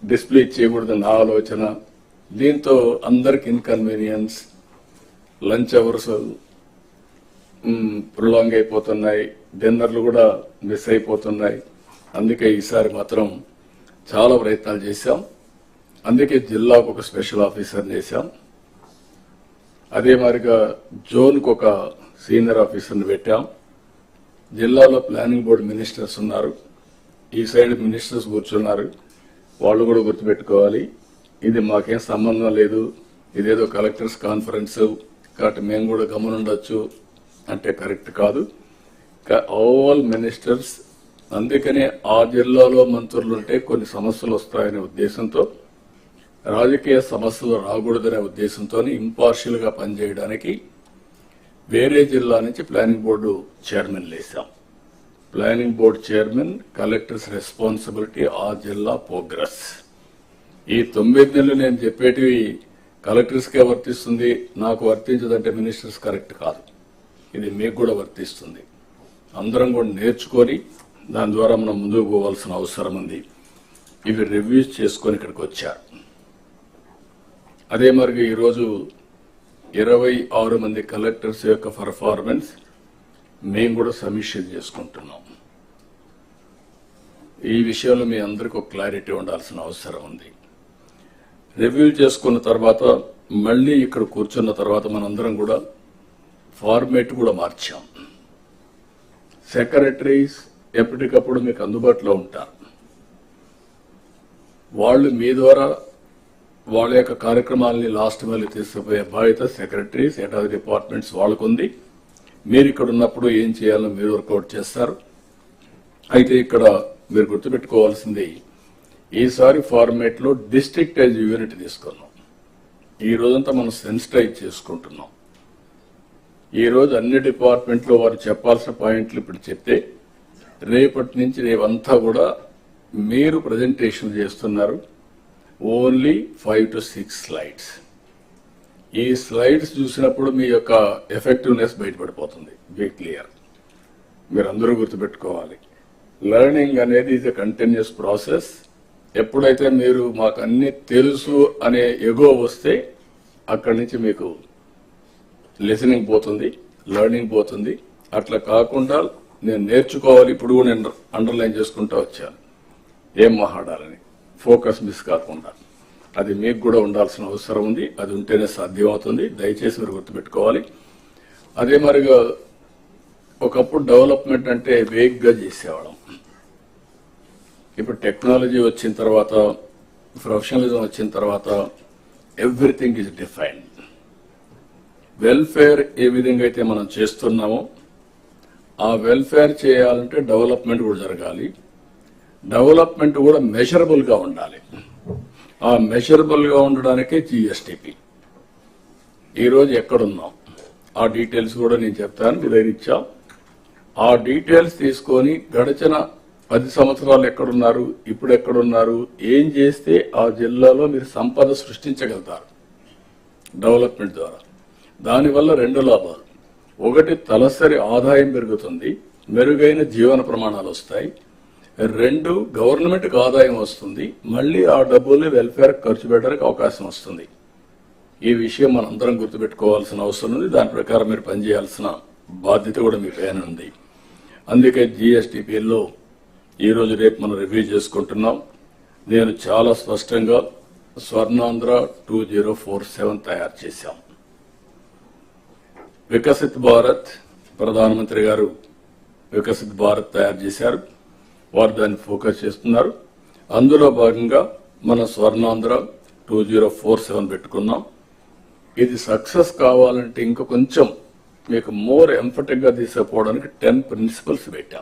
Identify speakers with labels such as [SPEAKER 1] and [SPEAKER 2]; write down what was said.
[SPEAKER 1] Display చేయకూడదు నా ఆలోచన. దీంతో అందరికి ఇన్కన్వీనియన్స్, లంచ్ అవర్స్ ప్రొలాంగ్ అయిపోతున్నాయి, డిన్నర్లు కూడా మిస్ అయిపోతున్నాయి. అందుకే ఈసారి మాత్రం చాలా ప్రయత్నాలు చేశాం. అందుకే జిల్లాకు ఒక స్పెషల్ ఆఫీసర్ చేశాం. అదే మాదిరిగా జోన్కు ఒక సీనియర్ ఆఫీసర్ని పెట్టాం. జిల్లాలో ప్లానింగ్ బోర్డు మినిస్టర్స్ ఉన్నారు, ఈ సైడ్ మినిస్టర్స్ కూర్చున్నారు. వాళ్ళు కూడా గుర్తుపెట్టుకోవాలి, ఇది మాకేం సంబంధం లేదు, ఇదేదో కలెక్టర్స్ కాన్ఫరెన్స్ కాబట్టి మేము కూడా గమనుండొచ్చు అంటే కరెక్ట్ కాదు. All ministers. అందుకనే ఆ జిల్లాలో మంత్రులుంటే కొన్ని సమస్యలు వస్తాయనే ఉద్దేశంతో, రాజకీయ సమస్యలు రాకూడదనే ఉద్దేశంతో ఇంపార్షియల్ గా పనిచేయడానికి వేరే జిల్లా నుంచి ప్లానింగ్ బోర్డు చైర్మన్ వేశాం. Planning board chairman, collectors responsibility ఆ జిల్లా ప్రోగ్రెస్. ఈ 9 నెలలు నేను చెప్పేటివి కలెక్టర్స్కే వర్తిస్తుంది, నాకు వర్తించదంటే మినిస్టర్స్ కరెక్ట్ కాదు. ఇది మీకు కూడా వర్తిస్తుంది. అందరం కూడా నేర్చుకొని దాని ద్వారా మనం ముందుకు పోవాల్సిన అవసరం ఉంది. ఇవి రివ్యూస్ చేసుకొని ఇక్కడికి వచ్చారు. అదే మరి ఈరోజు 26 మంది కలెక్టర్స్ యొక్క పర్ఫార్మెన్స్ మేము కూడా సమీక్ష చేసుకుంటున్నాం. ఈ విషయంలో మీ అందరికీ ఒక క్లారిటీ ఉండాల్సిన అవసరం ఉంది. రివ్యూ చేసుకున్న తర్వాత మళ్ళీ ఇక్కడ కూర్చున్న తర్వాత మనందరం కూడా ఫార్మేట్ కూడా మార్చాం. సెక్రటరీస్ ఎప్పటికప్పుడు మీకు అందుబాటులో ఉంటారు. వాళ్ళు మీ ద్వారా వాళ్ళ యొక్క కార్యక్రమాలని లాస్ట్ మళ్ళీ తీసుకుపోయే బాధ్యత సెక్రటరీస్, హెడ్ ఆఫ్ డిపార్ట్మెంట్స్ వాళ్ళకుంది. మీరు ఇక్కడ ఉన్నప్పుడు ఏం చేయాలో మీరు వర్కౌట్ చేస్తారు. అయితే ఇక్కడ మీరు గుర్తుపెట్టుకోవాల్సింది, ఈసారి ఫార్మేట్ లో డిస్ట్రిక్ట్ యాజ్ యూనిట్ తీసుకున్నాం. ఈ రోజంతా మనం సెన్సిటైజ్ చేసుకుంటున్నాం. ఈ రోజు అన్ని డిపార్ట్మెంట్లో వారు చెప్పాల్సిన పాయింట్లు ఇప్పుడు చెప్తే, రేపటి నుంచి రేవంతా కూడా మీరు ప్రజెంటేషన్ చేస్తున్నారు. Only 5 to 6 slides. ఈ స్లైడ్స్ చూసినప్పుడు మీ యొక్క ఎఫెక్టివ్నెస్ బయటపడిపోతుంది. Be clear. మీరందరూ గుర్తుపెట్టుకోవాలి, లెర్నింగ్ అనేది ఇది కంటిన్యూస్ ప్రాసెస్. ఎప్పుడైతే మీరు మాకు అన్ని తెలుసు అనే ఎగో వస్తే అక్కడి నుంచి మీకు లిసనింగ్ పోతుంది, లెర్నింగ్ పోతుంది. అట్లా కాకుండా నేను నేర్చుకోవాలి, ఇప్పుడు నేను అండర్లైన్ చేసుకుంటూ వచ్చాను ఏం మాట్లాడాలని, ఫోకస్ మిస్ కాకుండా. అది మీకు కూడా ఉండాల్సిన అవసరం ఉంది. అది ఉంటేనే సాధ్యమవుతుంది. దయచేసి మీరు గుర్తుపెట్టుకోవాలి. అదే మరిగా ఒకప్పుడు డెవలప్మెంట్ అంటే వేగ్గా చేసేవాళ్ళం. ఇప్పుడు టెక్నాలజీ వచ్చిన తర్వాత, ప్రొఫెషనలిజం వచ్చిన తర్వాత ఎవ్రీథింగ్ ఈజ్ డిఫైన్డ్. వెల్ఫేర్ ఏ విధంగా అయితే మనం చేస్తున్నామో, ఆ వెల్ఫేర్ చేయాలంటే డెవలప్మెంట్ కూడా జరగాలి. డెవలప్మెంట్ కూడా మెజరబుల్ గా ఉండాలి. ఆ మెజరబుల్ గా ఉండడానికే జిఎస్టిపి. ఈరోజు ఎక్కడున్నాం ఆ డీటెయిల్స్ కూడా నేను చెప్తాను, మీ దగ్గర ఇచ్చాం. ఆ డీటెయిల్స్ తీసుకొని గడిచిన 10 సంవత్సరాలు ఎక్కడున్నారు, ఇప్పుడు ఎక్కడున్నారు, ఏం చేస్తే ఆ జిల్లాలో మీరు సంపద సృష్టించగలుగుతారు డెవలప్మెంట్ ద్వారా. దానివల్ల 2 లాభాలు. ఒకటి, తలసరి ఆదాయం పెరుగుతుంది, మెరుగైన జీవన ప్రమాణాలు వస్తాయి. 2, గవర్నమెంట్కి ఆదాయం వస్తుంది, మళ్ళీ ఆ డబ్బుల్ని వెల్ఫేర్ ఖర్చు పెట్టడానికి అవకాశం వస్తుంది. ఈ విషయం మనందరం గుర్తుపెట్టుకోవాల్సిన అవసరం ఉంది. దాని ప్రకారం మీరు పనిచేయాల్సిన బాధ్యత కూడా మీ పైన ఉంది. అందుకే జిఎస్టిపిలో ఈ రోజు రేపు మనం రివ్యూ చేసుకుంటున్నాం. నేను చాలా స్పష్టంగా స్వర్ణాంధ్ర 2047 తయారు చేశాం. వికసిత్ భారత్, ప్రధానమంత్రి గారు వికసిత్ భారత్ తయారు చేశారు. వారు దాన్ని ఫోకస్ చేస్తున్నారు. అందులో భాగంగా మన స్వర్ణాంధ్ర 2047 పెట్టుకున్నాం. ఇది సక్సెస్ కావాలంటే ఇంకా కొంచెం మీకు మోర్ ఎంఫటిక్ గా తీసుకుపోవడానికి 10 ప్రిన్సిపల్స్ పెట్టాం.